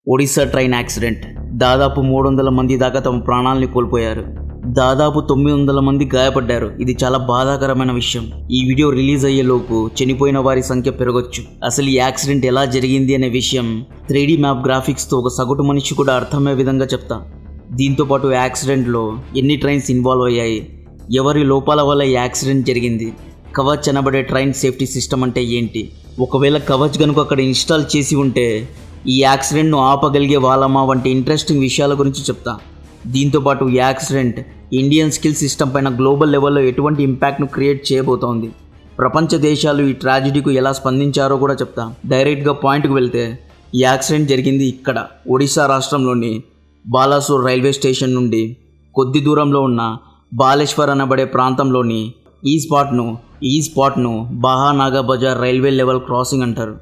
Odisha train accident. దాదాపు 300 మంది దాకా తమ ప్రాణాలని కోల్పోయారు. దాదాపు 900 మంది గాయపడ్డారు. ఇది చాలా బాధాకరమైన విషయం. ఈ వీడియో రిలీజ్ అయ్యేలోపు చనిపోయిన వారి సంఖ్య పెరగొచ్చు. అసలు ఈ యాక్సిడెంట్ ఎలా జరిగింది అనే విషయం 3D మ్యాప్ గ్రాఫిక్స్తో ఒక సగటు మనిషి కూడా అర్థమయ్యే విధంగా చెప్తా. దీంతోపాటు యాక్సిడెంట్లో ఎన్ని ట్రైన్స్ ఇన్వాల్వ్ అయ్యాయి, ఎవరి లోపాల వల్ల ఈ యాక్సిడెంట్ జరిగింది, కవచ్ అనబడే ట్రైన్ సేఫ్టీ సిస్టమ్ అంటే ఏంటి, ఒకవేళ కవచ్ కనుక అక్కడ ఇన్స్టాల్ చేసి ఉంటే ఈ యాక్సిడెంట్ను ఆపగలిగే వాళ్ళమా వంటి ఇంట్రెస్టింగ్ విషయాల గురించి చెప్తా. దీంతోపాటు ఈ యాక్సిడెంట్ ఇండియన్ స్కిల్ సిస్టమ్ పైన గ్లోబల్ లెవెల్లో ఎటువంటి ఇంపాక్ట్ను క్రియేట్ చేయబోతోంది, ప్రపంచ దేశాలు ఈ ట్రాజిడీకు ఎలా స్పందించారో కూడా చెప్తా. డైరెక్ట్గా పాయింట్కి వెళ్తే ఈ యాక్సిడెంట్ జరిగింది ఇక్కడ ఒడిశా రాష్ట్రంలోని బాలాసోర్ రైల్వే స్టేషన్ నుండి కొద్ది దూరంలో ఉన్న బాలేశ్వర్ అనబడే ప్రాంతంలోని ఈ స్పాట్ను బాహానాగా బజార్ రైల్వే లెవెల్ క్రాసింగ్ అంటారు.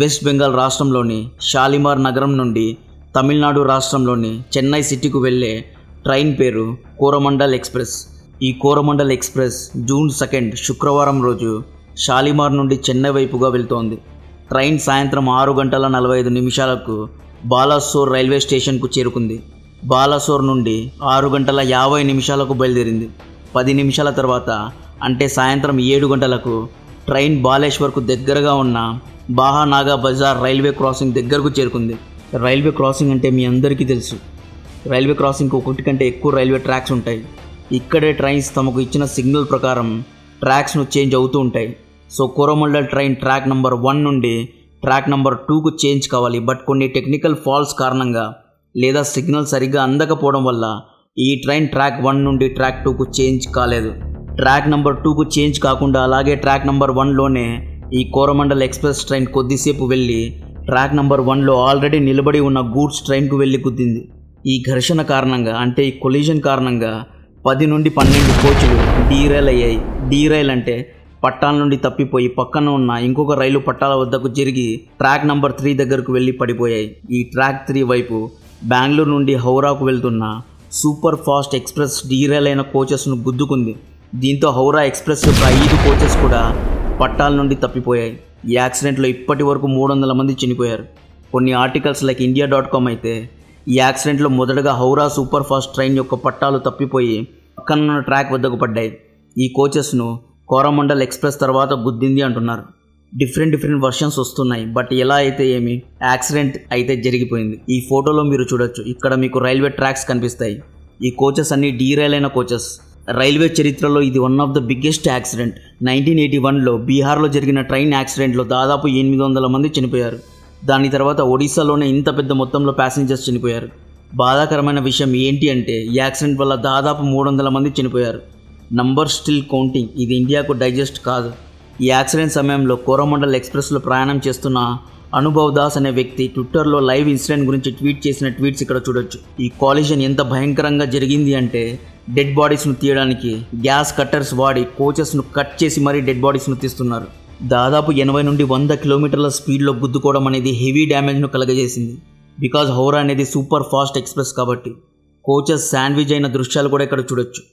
వెస్ట్ బెంగాల్ రాష్ట్రంలోని షాలిమార్ నగరం నుండి తమిళనాడు రాష్ట్రంలోని చెన్నై సిటీకు వెళ్ళే ట్రైన్ పేరు కోరమండల్ ఎక్స్ప్రెస్. ఈ కోరమండల్ ఎక్స్ప్రెస్ జూన్ 2 శుక్రవారం రోజు షాలిమార్ నుండి చెన్నై వైపుగా వెళ్తోంది. ట్రైన్ సాయంత్రం 6:45 బాలాసోర్ రైల్వే స్టేషన్కు చేరుకుంది. బాలాసోర్ నుండి 6:50 బయలుదేరింది. 10 నిమిషాల తర్వాత అంటే సాయంత్రం 7 గంటలకు ట్రైన్ బాలేశ్వర్కు దగ్గరగా ఉన్న బాహానాగా బజార్ రైల్వే క్రాసింగ్ దగ్గరకు చేరుకుంది. రైల్వే క్రాసింగ్ అంటే మీ అందరికీ తెలుసు. రైల్వే క్రాసింగ్కి ఒకటి కంటే ఎక్కువ రైల్వే ట్రాక్స్ ఉంటాయి. ఇక్కడే ట్రైన్స్ తమకు ఇచ్చిన సిగ్నల్ ప్రకారం ట్రాక్స్ను చేంజ్ అవుతూ ఉంటాయి. So Coromandel train track number 1 నుండి ట్రాక్ నెంబర్ 2కు చేంజ్ కావాలి. బట్ కొన్ని టెక్నికల్ ఫాల్ట్స్ కారణంగా లేదా సిగ్నల్ సరిగ్గా అందకపోవడం వల్ల ఈ ట్రైన్ ట్రాక్ 1 నుండి ట్రాక్ 2కు చేంజ్ కాలేదు. ట్రాక్ నెంబర్ 2కు చేంజ్ కాకుండా అలాగే ట్రాక్ నెంబర్ 1లోనే ఈ కోరమండల్ ఎక్స్ప్రెస్ ట్రైన్ కొద్దిసేపు వెళ్ళి ట్రాక్ నెంబర్ 1లో ఆల్రెడీ నిలబడి ఉన్న గూడ్స్ ట్రైన్కు వెళ్ళి గుద్దింది. ఈ ఘర్షణ కారణంగా అంటే ఈ కొలిజన్ కారణంగా 10 నుండి 12 కోచ్లు డీరైల్ అయ్యాయి. డీరైల్ అంటే పట్టాల నుండి తప్పిపోయి పక్కన ఉన్న ఇంకొక రైలు పట్టాల వద్దకు జరిగి ట్రాక్ నెంబర్ 3 దగ్గరకు వెళ్ళి పడిపోయాయి. ఈ ట్రాక్ 3 వైపు బెంగళూరు నుండి హౌరాకు వెళ్తున్న సూపర్ ఫాస్ట్ ఎక్స్ప్రెస్ డీరైల్ అయిన కోచెస్ను గుద్దుకుంది. దీంతో హౌరా ఎక్స్ప్రెస్ యొక్క 5 కోచెస్ కూడా పట్టాల నుండి తప్పిపోయాయి. ఈ యాక్సిడెంట్లో ఇప్పటి వరకు 300 మంది చనిపోయారు. కొన్ని ఆర్టికల్స్ లైక్ India.com అయితే ఈ యాక్సిడెంట్లో మొదటగా హౌరా సూపర్ ఫాస్ట్ ట్రైన్ యొక్క పట్టాలు తప్పిపోయి పక్కనున్న ట్రాక్ వద్దకు పడ్డాయి. ఈ కోచెస్ను కోరమండల్ ఎక్స్ప్రెస్ తర్వాత గుద్దింది అంటున్నారు. డిఫరెంట్ వర్షన్స్ వస్తున్నాయి. బట్ ఎలా అయితే ఏమి, యాక్సిడెంట్ అయితే జరిగిపోయింది. ఈ ఫోటోలో మీరు చూడొచ్చు, ఇక్కడ మీకు రైల్వే ట్రాక్స్ కనిపిస్తాయి. ఈ కోచెస్ అన్ని డీరైల్ అయిన కోచెస్. రైల్వే చరిత్రలో ఇది one of the biggest accident. 1981లో బీహార్లో జరిగిన ట్రైన్ యాక్సిడెంట్లో దాదాపు 800 మంది చనిపోయారు. దాని తర్వాత ఒడిశాలోనే ఇంత పెద్ద మొత్తంలో ప్యాసింజర్స్ చనిపోయారు. బాధాకరమైన విషయం ఏంటి అంటే ఈ యాక్సిడెంట్ వల్ల దాదాపు 300 మంది చనిపోయారు. Number still counting. ఇది ఇండియాకు డైజెస్ట్ కాదు. ఈ యాక్సిడెంట్ సమయంలో కోరమండల్ ఎక్స్ప్రెస్లో ప్రయాణం చేస్తున్న అనుభవ్ దాస్ అనే వ్యక్తి ట్విట్టర్లో లైవ్ ఇన్సిడెంట్ గురించి ట్వీట్ చేసిన ట్వీట్స్ ఇక్కడ చూడొచ్చు. ఈ కాలిజన్ ఎంత భయంకరంగా జరిగింది అంటే డెడ్ బాడీస్ను తీయడానికి గ్యాస్ కట్టర్స్ వాడి కోచెస్ను కట్ చేసి మరీ డెడ్ బాడీస్ను తీస్తున్నారు. దాదాపు 80 నుండి 100 కిలోమీటర్ల స్పీడ్లో గుద్దుకోవడం అనేది హెవీ డ్యామేజ్ను కలగజేసింది. బికాజ్ హౌరా అనేది సూపర్ ఫాస్ట్ ఎక్స్ప్రెస్ కాబట్టి. కోచెస్ శాండ్విచ్ అయిన దృశ్యాలు కూడా ఇక్కడ చూడొచ్చు.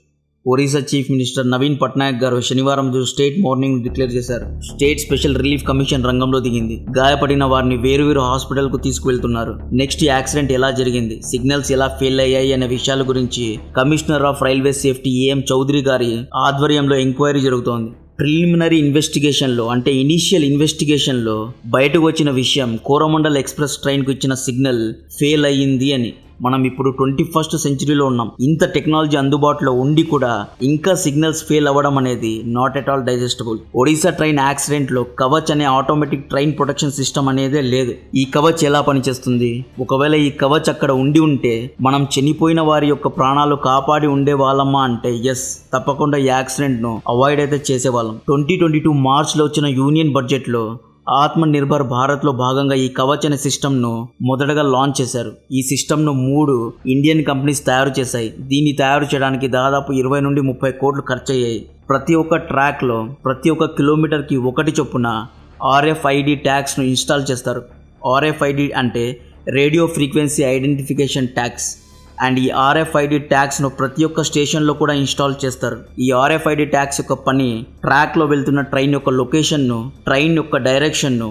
ఒరిస్సా చీఫ్ మినిస్టర్ నవీన్ పట్నాయక్ గారు శనివారం స్టేట్ మార్నింగ్ డిక్లేర్ చేశారు. స్టేట్ స్పెషల్ రిలీఫ్ కమిషన్ రంగంలో దిగింది. గాయపడిన వారిని వేరు హాస్పిటల్కు తీసుకువెళ్తున్నారు. నెక్స్ట్ యాక్సిడెంట్ ఎలా జరిగింది, సిగ్నల్స్ ఎలా ఫెయిల్ అయ్యాయి అనే విషయాల గురించి commissioner of railway safety AM Chaudhary గారి ఆధ్వర్యంలో ఎంక్వైరీ జరుగుతోంది. ప్రిలిమినరీ ఇన్వెస్టిగేషన్లో అంటే ఇనీషియల్ ఇన్వెస్టిగేషన్లో బయటకు వచ్చిన విషయం కోరమండల్ ఎక్స్ప్రెస్ ట్రైన్కు ఇచ్చిన సిగ్నల్ ఫెయిల్ అయ్యింది అని. మనం ఇప్పుడు 21st సెంచరీలో ఉన్నాం. ఇంత టెక్నాలజీ అందుబాటులో ఉండి కూడా ఇంకా సిగ్నల్స్ ఫెయిల్ అవ్వడం అనేది not at all digestible. Odisha train యాక్సిడెంట్లో కవచ్ అనే ఆటోమేటిక్ ట్రైన్ ప్రొటెక్షన్ సిస్టమ్ అనేదే లేదు. ఈ కవచ్ ఎలా పనిచేస్తుంది? ఒకవేళ ఈ కవచ్ అక్కడ ఉండి ఉంటే మనం చనిపోయిన వారి యొక్క ప్రాణాలు కాపాడి ఉండే వాళ్ళమ్మా అంటే ఎస్, తప్పకుండా ఈ యాక్సిడెంట్ను అవాయిడ్ అయితే చేసేవాళ్ళం. 2022 మార్చ్లో వచ్చిన యూనియన్ బడ్జెట్లో ఆత్మ నిర్భర్ భారత్లో భాగంగా ఈ కవచ్ అనే సిస్టమ్ను మొదటగా లాంచ్ చేశారు. ఈ సిస్టమ్ను 3 ఇండియన్ కంపెనీస్ తయారు చేశాయి. దీన్ని తయారు చేయడానికి దాదాపు 20 నుండి 30 కోట్లు ఖర్చు అయ్యాయి. ప్రతి ఒక్క ట్రాక్లో ప్రతి ఒక్క కిలోమీటర్కి 1 చొప్పున RFID ట్యాగ్స్ను ఇన్స్టాల్ చేస్తారు. RFID అంటే radio frequency identification tags. And ఈ RFID ట్యాగ్స్ను ప్రతి ఒక్క స్టేషన్లో కూడా ఇన్స్టాల్ చేస్తారు. ఈ RFID ట్యాగ్స్ యొక్క పని ట్రాక్లో వెళ్తున్న ట్రైన్ యొక్క లొకేషన్ను, ట్రైన్ యొక్క డైరెక్షన్ను,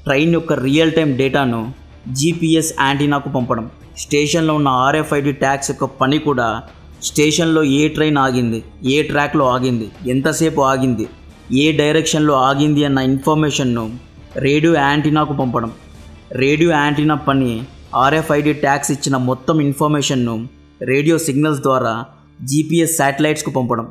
ట్రైన్ యొక్క రియల్ టైం డేటాను జీపీఎస్ యాంటీనాకు పంపడం. స్టేషన్లో ఉన్న RFID ట్యాగ్స్ యొక్క పని కూడా స్టేషన్లో ఏ ట్రైన్ ఆగింది, ఏ ట్రాక్లో ఆగింది, ఎంతసేపు ఆగింది, ఏ డైరెక్షన్లో ఆగింది అన్న ఇన్ఫర్మేషన్ను రేడియో యాంటీనాకు పంపడం. రేడియో యాంటీనా పని RFID ట్యాగ్స్ ఇచ్చిన మొత్తం ఇన్ఫర్మేషన్ను రేడియో సిగ్నల్స్ ద్వారా జీపీఎస్ శాటిలైట్స్కు పంపడం.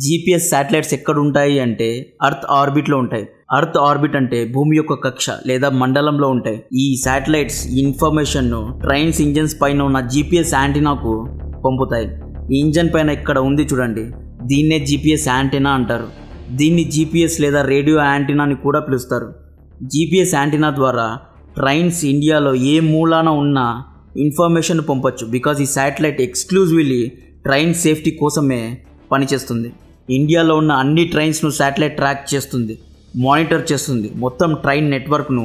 జీపీఎస్ శాటిలైట్స్ ఎక్కడ ఉంటాయి అంటే అర్త్ ఆర్బిట్లో ఉంటాయి. అర్త్ ఆర్బిట్ అంటే భూమి యొక్క కక్ష లేదా మండలంలో ఉంటాయి. ఈ శాటిలైట్స్ ఇన్ఫర్మేషన్ను ట్రైన్స్ ఇంజన్స్ పైన ఉన్న జీపీఎస్ యాంటీనాకు పంపుతాయి. ఈ ఇంజన్ పైన ఇక్కడ ఉంది చూడండి, దీన్నే జీపీఎస్ యాంటీనా అంటారు. దీన్ని జీపీఎస్ లేదా రేడియో యాంటీనా అని కూడా పిలుస్తారు. జీపీఎస్ యాంటీనా ద్వారా ట్రైన్స్ ఇండియాలో ఏ మూలాన ఉన్న ఇన్ఫర్మేషన్ పంపొచ్చు. బికాజ్ ఈ శాటిలైట్ ఎక్స్క్లూజివ్లీ ట్రైన్ సేఫ్టీ కోసమే పనిచేస్తుంది. ఇండియాలో ఉన్న అన్ని ట్రైన్స్ను శాటిలైట్ ట్రాక్ చేస్తుంది, మానిటర్ చేస్తుంది, మొత్తం ట్రైన్ నెట్వర్క్ను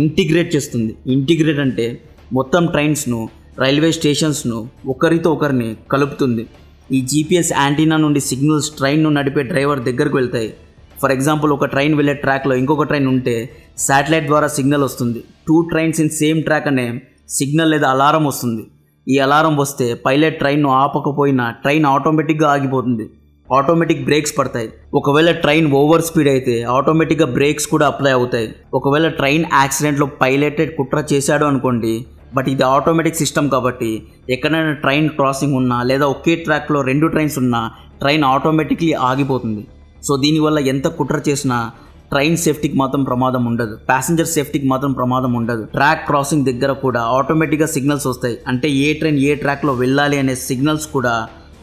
ఇంటిగ్రేట్ చేస్తుంది. ఇంటిగ్రేట్ అంటే మొత్తం ట్రైన్స్ను, రైల్వే స్టేషన్స్ను ఒకరితో ఒకరిని కలుపుతుంది. ఈ జీపీఎస్ యాంటీనా నుండి సిగ్నల్స్ ట్రైన్ను నడిపే డ్రైవర్ దగ్గరకు వెళ్తాయి. ఫర్ ఎగ్జాంపుల్, ఒక ట్రైన్ వెళ్ళే ట్రాక్లో ఇంకొక ట్రైన్ ఉంటే శాటిలైట్ ద్వారా సిగ్నల్ వస్తుంది. 2 ట్రైన్స్ ఇన్ సేమ్ ట్రాక్ అనే సిగ్నల్ లేదా అలారం వస్తుంది. ఈ అలారం వస్తే పైలట్ ట్రైన్ను ఆపకపోయినా ట్రైన్ ఆటోమేటిక్గా ఆగిపోతుంది. ఆటోమేటిక్ బ్రేక్స్ పడతాయి. ఒకవేళ ట్రైన్ ఓవర్ స్పీడ్ అయితే ఆటోమేటిక్గా బ్రేక్స్ కూడా అప్లై అవుతాయి. ఒకవేళ ట్రైన్ యాక్సిడెంట్లో పైలటెడ్ కుట్ర చేశాడు అనుకోండి, బట్ ఇది ఆటోమేటిక్ సిస్టమ్ కాబట్టి ఎక్కడైనా ట్రైన్ క్రాసింగ్ ఉన్నా లేదా ఒకే ట్రాక్లో 2 ట్రైన్స్ ఉన్నా ట్రైన్ ఆటోమేటిక్లీ ఆగిపోతుంది. సో దీనివల్ల ఎంత కుట్ర చేసినా ట్రైన్ సేఫ్టీకి మాత్రం ప్రమాదం ఉండదు, ప్యాసింజర్ సేఫ్టీకి మాత్రం ప్రమాదం ఉండదు. ట్రాక్ క్రాసింగ్ దగ్గర కూడా ఆటోమేటిక్గా సిగ్నల్స్ వస్తాయి. అంటే ఏ ట్రైన్ ఏ ట్రాక్లో వెళ్ళాలి అనే సిగ్నల్స్ కూడా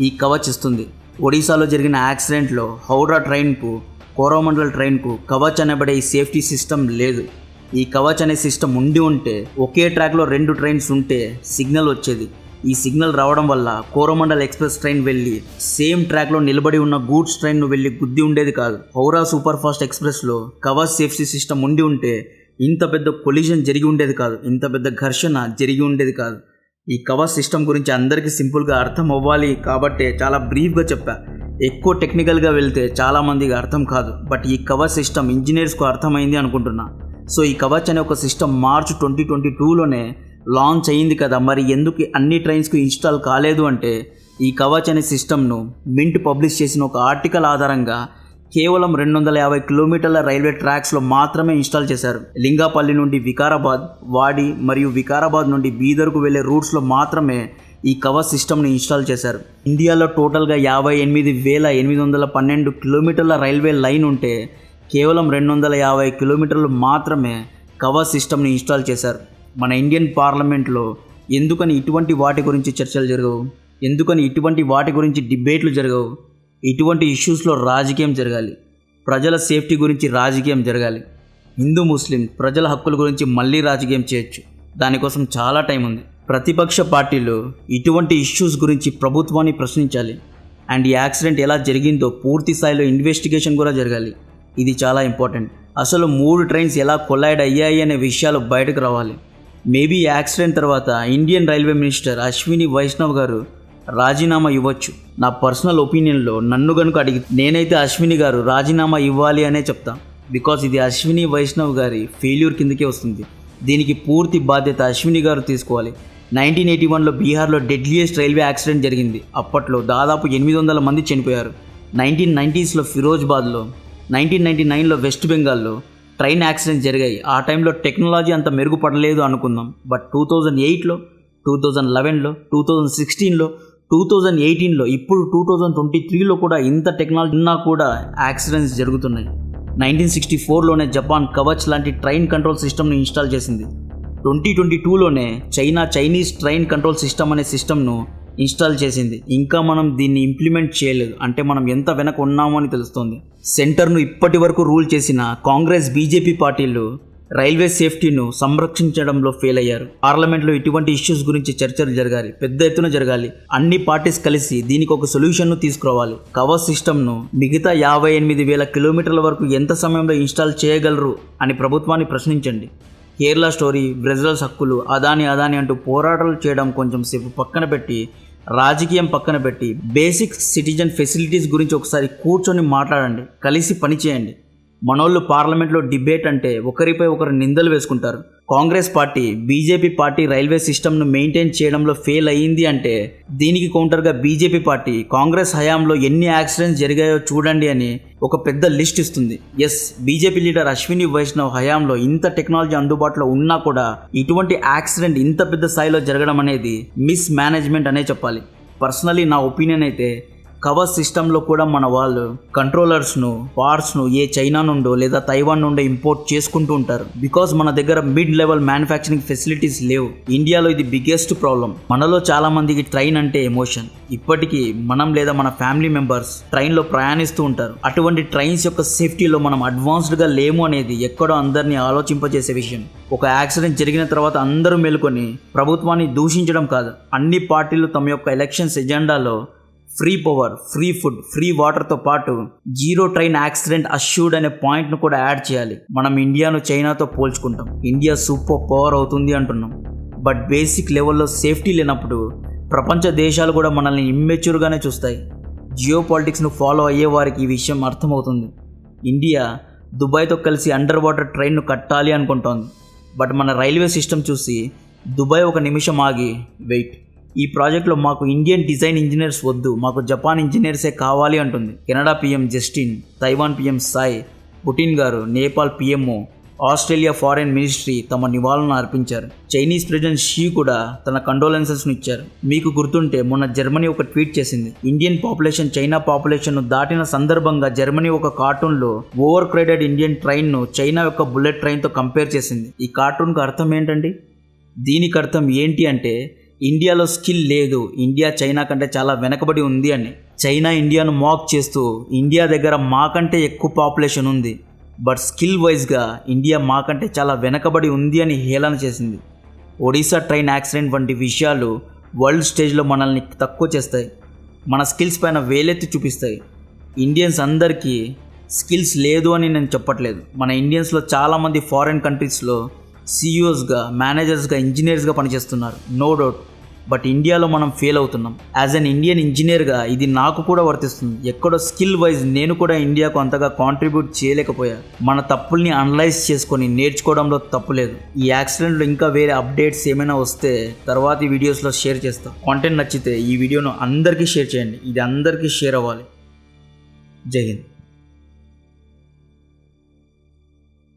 ఈ కవచ్ ఇస్తుంది. ఒడిశాలో జరిగిన యాక్సిడెంట్లో హౌరా ట్రైన్కు, కోరోమండల్ ట్రైన్కు కవచ్ అనబడే ఈ సేఫ్టీ సిస్టమ్ లేదు. ఈ కవచ్ అనే సిస్టమ్ ఉంటే ఒకే ట్రాక్లో 2 ట్రైన్స్ ఉంటే సిగ్నల్ వచ్చేది. ఈ సిగ్నల్ రావడం వల్ల కోరోమండల్ ఎక్స్ప్రెస్ ట్రైన్ వెళ్ళి సేమ్ ట్రాక్లో నిలబడి ఉన్న గూడ్స్ ట్రైన్ను వెళ్ళి గుద్ది ఉండేది కాదు. హౌరా సూపర్ ఫాస్ట్ ఎక్స్ప్రెస్లో కవచ్ సేఫ్టీ సిస్టమ్ ఉంటే ఇంత పెద్ద కొలిజన్ జరిగి ఉండేది కాదు, ఇంత పెద్ద ఘర్షణ జరిగి ఉండేది కాదు. ఈ కవచ్ సిస్టమ్ గురించి అందరికీ సింపుల్గా అర్థం అవ్వాలి కాబట్టే చాలా బ్రీఫ్గా చెప్పా. ఎక్కువ టెక్నికల్గా వెళ్తే చాలామందికి అర్థం కాదు. బట్ ఈ కవచ్ సిస్టమ్ ఇంజనీర్స్కు అర్థమైంది అనుకుంటున్నా. సో ఈ కవచ్ అనే ఒక సిస్టమ్ మార్చ్ 2022లోనే లాంచ్ అయ్యింది కదా, మరి ఎందుకు అన్ని ట్రైన్స్కు ఇన్స్టాల్ కాలేదు అంటే ఈ కవచ్ అనే సిస్టమ్ను మింట్ పబ్లిష్ చేసిన ఒక ఆర్టికల్ ఆధారంగా కేవలం 250 కిలోమీటర్ల రైల్వే ట్రాక్స్లో మాత్రమే ఇన్స్టాల్ చేశారు. లింగాపల్లి నుండి వికారాబాద్, వాడి మరియు వికారాబాద్ నుండి బీదర్కు వెళ్లే రూట్స్లో మాత్రమే ఈ కవచ్ సిస్టమ్ని ఇన్స్టాల్ చేశారు. ఇండియాలో టోటల్గా 58,812 కిలోమీటర్ల రైల్వే లైన్ ఉంటే కేవలం 250 కిలోమీటర్లు మాత్రమే కవచ్ సిస్టమ్ని ఇన్స్టాల్ చేశారు. మన ఇండియన్ పార్లమెంట్లో ఎందుకని ఇటువంటి వాటి గురించి చర్చలు జరగవు? ఎందుకని ఇటువంటి వాటి గురించి డిబేట్లు జరగవు? ఇటువంటి ఇష్యూస్లో రాజకీయం జరగాలి. ప్రజల సేఫ్టీ గురించి రాజకీయం జరగాలి. హిందూ ముస్లిం ప్రజల హక్కుల గురించి మళ్ళీ రాజకీయం చేయొచ్చు. దానికోసం చాలా టైం ఉంది. ప్రతిపక్ష పార్టీలు ఇటువంటి ఇష్యూస్ గురించి ప్రభుత్వాన్ని ప్రశ్నించాలి. అండ్ ఈ యాక్సిడెంట్ ఎలా జరిగిందో పూర్తి స్థాయిలో ఇన్వెస్టిగేషన్ కూడా జరగాలి. ఇది చాలా ఇంపార్టెంట్. అసలు 3 ట్రైన్స్ ఎలా కొలైడ్ అయ్యాయి అనే విషయాలు బయటకు రావాలి. మేబీ యాక్సిడెంట్ తర్వాత Indian railway minister Ashwini Vaishnav గారు రాజీనామా ఇవ్వచ్చు. నా పర్సనల్ ఒపీనియన్లో నన్ను కనుక అడిగి నేనైతే అశ్విని గారు రాజీనామా ఇవ్వాలి అనే చెప్తాను. బికాజ్ ఇది అశ్విని వైష్ణవ్ గారి ఫెయిల్యూర్ కిందకే వస్తుంది. దీనికి పూర్తి బాధ్యత అశ్విని గారు తీసుకోవాలి. 1981లో బీహార్లో డెడ్లియెస్ట్ రైల్వే యాక్సిడెంట్ జరిగింది. అప్పట్లో దాదాపు 800 మంది చనిపోయారు. 1990స్లో ఫిరోజ్బాద్లో, 1999లో వెస్ట్ బెంగాల్లో ట్రైన్ యాక్సిడెంట్ జరిగాయి. ఆ టైంలో టెక్నాలజీ అంత మెరుగుపడలేదు అనుకుందాం. బట్ 2008లో, 2011లో, 2016లో, 2018లో, ఇప్పుడు 2023లో కూడా ఇంత టెక్నాలజీ ఉన్నా కూడా యాక్సిడెంట్స్ జరుగుతున్నాయి. 1964లోనే జపాన్ కవచ్ లాంటి ట్రైన్ కంట్రోల్ సిస్టమ్ను ఇన్స్టాల్ చేసింది. 2022లోనే చైనీస్ ట్రైన్ కంట్రోల్ సిస్టమ్ అనే సిస్టమ్ను ఇన్స్టాల్ చేసింది. ఇంకా మనం దీన్ని ఇంప్లిమెంట్ చేయలేదు. అంటే మనం ఎంత వెనక ఉన్నామో అని తెలుస్తోంది. సెంటర్ను ఇప్పటి వరకు రూల్ చేసిన కాంగ్రెస్, బీజేపీ పార్టీలు రైల్వే సేఫ్టీను సంరక్షించడంలో ఫెయిల్ అయ్యారు. పార్లమెంట్లో ఇటువంటి ఇష్యూస్ గురించి చర్చలు జరగాలి, పెద్ద ఎత్తున జరగాలి. అన్ని పార్టీస్ కలిసి దీనికి ఒక సొల్యూషన్ను తీసుకురావాలి. కవచ్ సిస్టమ్ను మిగతా 58,000 కిలోమీటర్ల వరకు ఎంత సమయంలో ఇన్స్టాల్ చేయగలరు అని ప్రభుత్వాన్ని ప్రశ్నించండి. కేరళ స్టోరీ, బ్రెజిల్స్ హక్కులు, అదాని అంటూ పోరాటాలు చేయడం కొంచెం సేపు పక్కన పెట్టి, రాజకీయం పక్కన పెట్టి, బేసిక్ సిటిజన్ ఫెసిలిటీస్ గురించి ఒకసారి కూర్చొని మాట్లాడండి, కలిసి పనిచేయండి. మనోళ్ళు పార్లమెంట్లో డిబేట్ అంటే ఒకరిపై ఒకరు నిందలు వేసుకుంటారు. Congress party BJP party railway సిస్టమ్ను మెయింటైన్ చేయడంలో ఫెయిల్ అయ్యింది అంటే దీనికి కౌంటర్గా బీజేపీ పార్టీ కాంగ్రెస్ హయాంలో ఎన్ని యాక్సిడెంట్స్ జరిగాయో చూడండి అని ఒక పెద్ద లిస్ట్ ఇస్తుంది. Yes, BJP leader Ashwini Vaishnav హయాంలో ఇంత టెక్నాలజీ అందుబాటులో ఉన్నా కూడా ఇటువంటి యాక్సిడెంట్ ఇంత పెద్ద స్థాయిలో జరగడం అనేది మిస్ మేనేజ్మెంట్ అనే చెప్పాలి. పర్సనలీ నా ఒపీనియన్ అయితే కవచ్ సిస్టంలో కూడా మన వాళ్ళు కంట్రోలర్స్ను పార్ట్స్ను చైనా నుండో లేదా తైవాన్ నుండో ఇంపోర్ట్ చేసుకుంటూ ఉంటారు. బికాజ్ మన దగ్గర మిడ్ లెవెల్ మ్యానుఫ్యాక్చరింగ్ ఫెసిలిటీస్ లేవు. ఇండియాలో ఇది బిగ్గెస్ట్ ప్రాబ్లం. మనలో చాలా మందికి ట్రైన్ అంటే ఎమోషన్. ఇప్పటికీ మనం లేదా మన ఫ్యామిలీ మెంబర్స్ ట్రైన్లో ప్రయాణిస్తూ ఉంటారు. అటువంటి ట్రైన్స్ యొక్క సేఫ్టీలో మనం అడ్వాన్స్డ్గా లేము అనేది ఎక్కడో అందరినీ ఆలోచింపజేసే విషయం. ఒక యాక్సిడెంట్ జరిగిన తర్వాత అందరూ మేలుకొని ప్రభుత్వాన్ని దూషించడం కాదు, అన్ని పార్టీలు తమ యొక్క ఎలక్షన్స్ ఎజెండాలో free power, free food, free వాటర్తో పాటు జీరో ట్రైన్ యాక్సిడెంట్ అష్యూర్డ్ అనే పాయింట్ను కూడా యాడ్ చేయాలి. మనం ఇండియాను చైనాతో పోల్చుకుంటాం, ఇండియా సూపర్ పవర్ అవుతుంది అంటున్నాం. బట్ బేసిక్ లెవెల్లో సేఫ్టీ లేనప్పుడు ప్రపంచ దేశాలు కూడా మనల్ని ఇమ్మెచ్యూర్గానే చూస్తాయి. జియో పాలిటిక్స్ను ఫాలో అయ్యే వారికి ఈ విషయం అర్థమవుతుంది. ఇండియా దుబాయ్తో కలిసి అండర్ వాటర్ ట్రైన్ను కట్టాలి అనుకుంటోంది. బట్ మన రైల్వే సిస్టమ్ చూసి దుబాయ్ ఒక నిమిషం ఆగి వెయిట్, ఈ ప్రాజెక్ట్లో మాకు ఇండియన్ డిజైన్ ఇంజనీర్స్ వద్దు, మాకు జపాన్ ఇంజనీర్సే కావాలి అంటుంది. Canada PM Justin, Taiwan PM Tsai, Putin గారు, Nepal PMO, Australia foreign ministry తమ నివాళులను అర్పించారు. చైనీస్ ప్రెసిడెంట్ షీ కూడా తన కండోలెన్సెస్ను ఇచ్చారు. మీకు గుర్తుంటే మొన్న జర్మనీ ఒక ట్వీట్ చేసింది. ఇండియన్ పాపులేషన్ చైనా పాపులేషన్ను దాటిన సందర్భంగా జర్మనీ ఒక కార్టూన్లో ఓవర్ క్రౌడెడ్ ఇండియన్ ట్రైన్ను చైనా యొక్క బుల్లెట్ ట్రైన్తో కంపేర్ చేసింది. ఈ కార్టూన్కు అర్థం ఏంటండి? దీనికి అర్థం ఏంటి అంటే ఇండియాలో స్కిల్ లేదు, ఇండియా చైనా కంటే చాలా వెనకబడి ఉంది అని. చైనా ఇండియాను మాక్ చేస్తూ ఇండియా దగ్గర మాకంటే ఎక్కువ పాపులేషన్ ఉంది, బట్ స్కిల్ వైజ్గా ఇండియా మాకంటే చాలా వెనకబడి ఉంది అని హేళన చేసింది. ఒడిశా ట్రైన్ యాక్సిడెంట్ వంటి విషయాలు వరల్డ్ స్టేజ్లో మనల్ని తక్కువ చేస్తాయి, మన స్కిల్స్ పైన వేలెత్తి చూపిస్తాయి. ఇండియన్స్ అందరికీ స్కిల్స్ లేదు అని నేను చెప్పట్లేదు. మన ఇండియన్స్లో చాలామంది ఫారిన్ కంట్రీస్లో సీఈఓస్గా, మేనేజర్స్గా, ఇంజనీర్స్గా పనిచేస్తున్నారు, నో డౌట్. బట్ ఇండియాలో మనం ఫెయిల్ అవుతున్నాం. యాజ్ అన్ ఇండియన్ ఇంజనీర్గా ఇది నాకు కూడా వర్తిస్తుంది. ఎక్కడో స్కిల్ వైజ్ నేను కూడా ఇండియాకు అంతగా కాంట్రిబ్యూట్ చేయలేకపోయా. మన తప్పుల్ని అనలైజ్ చేసుకొని నేర్చుకోవడంలో తప్పు లేదు. ఈ యాక్సిడెంట్లో ఇంకా వేరే అప్డేట్స్ ఏమైనా వస్తే తర్వాతి వీడియోస్లో షేర్ చేస్తాం. కాంటెంట్ నచ్చితే ఈ వీడియోను అందరికీ షేర్ చేయండి. ఇది అందరికీ షేర్ అవ్వాలి. జై హింద్.